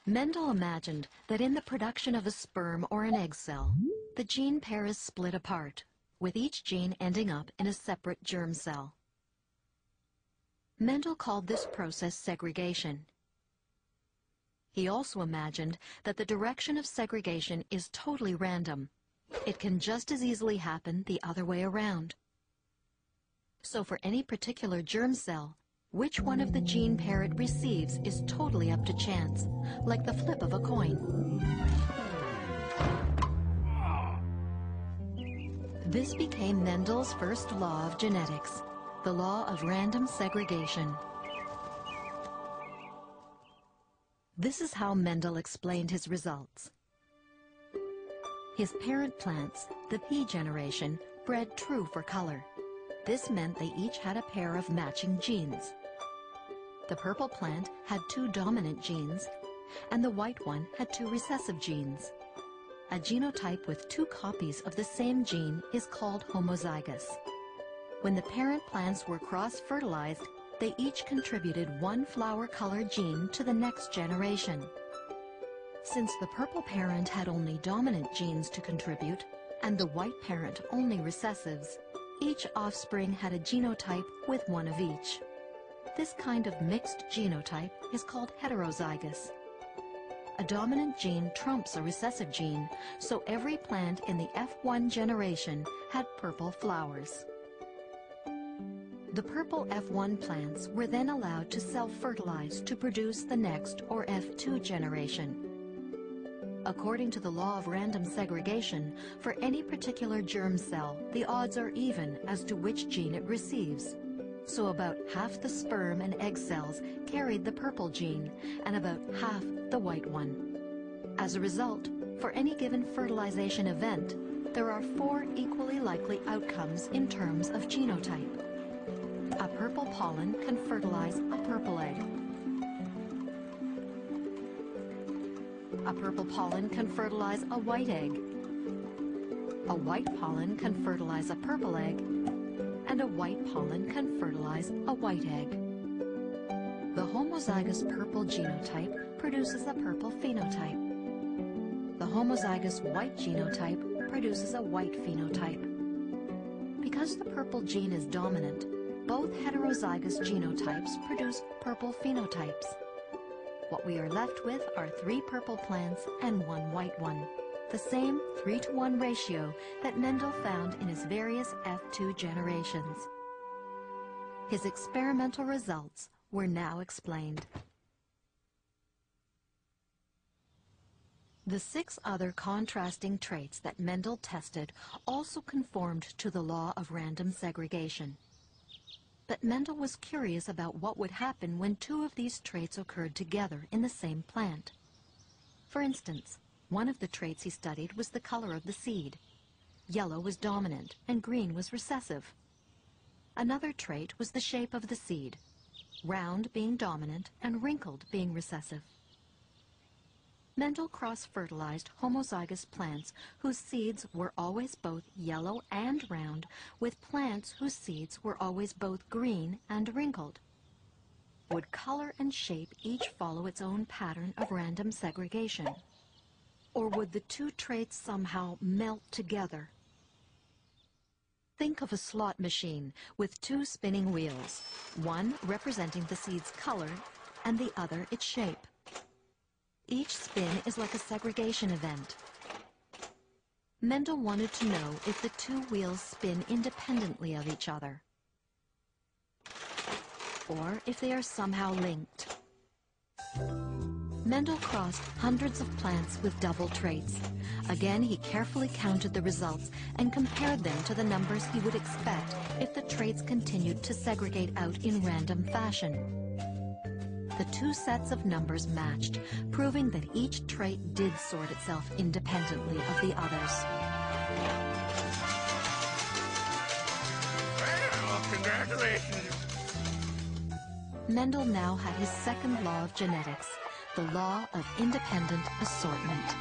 Mendel imagined that in the production of a sperm or an egg cell, the gene pair is split apart, with each gene ending up in a separate germ cell. Mendel called this process segregation. He also imagined that the direction of segregation is totally random. It can just as easily happen the other way around. So for any particular germ cell, which one of the gene pair it receives is totally up to chance, like the flip of a coin. This became Mendel's first law of genetics, the law of random segregation. This is how Mendel explained his results. His parent plants, the P generation, bred true for color. This meant they each had a pair of matching genes. The purple plant had 2 dominant genes, and the white one had 2 recessive genes. A genotype with 2 copies of the same gene is called homozygous. When the parent plants were cross-fertilized, they each contributed 1 flower color gene to the next generation. Since the purple parent had only dominant genes to contribute, and the white parent only recessives, each offspring had a genotype with 1 of each. This kind of mixed genotype is called heterozygous. A dominant gene trumps a recessive gene, so every plant in the F1 generation had purple flowers. The purple F1 plants were then allowed to self-fertilize to produce the next, or F2 generation. According to the law of random segregation, for any particular germ cell, the odds are even as to which gene it receives. So about half the sperm and egg cells carried the purple gene, and about half the white one. As a result, for any given fertilization event, there are 4 equally likely outcomes in terms of genotype. A purple pollen can fertilize a purple egg. A purple pollen can fertilize a white egg. A white pollen can fertilize a purple egg, and a white pollen can fertilize a white egg. The homozygous purple genotype produces a purple phenotype. The homozygous white genotype produces a white phenotype. Because the purple gene is dominant, both heterozygous genotypes produce purple phenotypes. What we are left with are 3 purple plants and 1 white one, the same 3-to-1 ratio that Mendel found in his various F2 generations. His experimental results were now explained. The 6 other contrasting traits that Mendel tested also conformed to the law of random segregation. But Mendel was curious about what would happen when 2 of these traits occurred together in the same plant. For instance, one of the traits he studied was the color of the seed. Yellow was dominant and green was recessive. Another trait was the shape of the seed, round being dominant and wrinkled being recessive. Mendel cross-fertilized homozygous plants whose seeds were always both yellow and round with plants whose seeds were always both green and wrinkled. Would color and shape each follow its own pattern of random segregation? Or would the 2 traits somehow melt together? Think of a slot machine with 2 spinning wheels, one representing the seed's color and the other its shape. Each spin is like a segregation event. Mendel wanted to know if the 2 wheels spin independently of each other, or if they are somehow linked. Mendel crossed hundreds of plants with double traits. Again, he carefully counted the results and compared them to the numbers he would expect if the traits continued to segregate out in random fashion. The 2 sets of numbers matched, proving that each trait did sort itself independently of the others. Well, congratulations! Mendel now had his second law of genetics, the law of independent assortment.